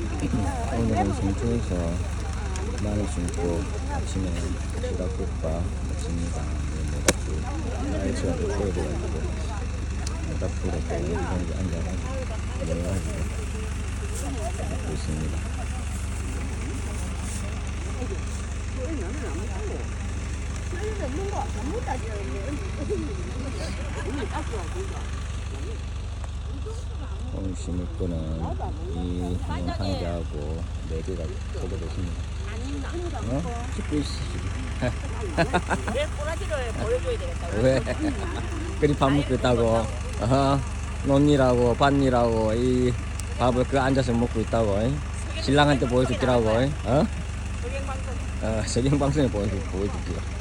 오늘은 성주에서 마늘 심고 아침에 시락국밥 먹습니다. 날씨가 좀 추워져가지고 모닥불에 또 여기 앉아가지고 내려가지고 먹고 있습니다. 오늘 심을 거는 이 한개하고 4개가 쏟아졌습니다. 어? 찍고 있어. 왜 꼬라지를 보여줘야 되겠다. 왜? 그리 밥 먹고 있다고. 논일하고 밭일하고 이 밥을 그 앉아서 먹고 있다고. 신랑한테 보여줄기라고. 저갱방송. 석영방송에 보여줄게요.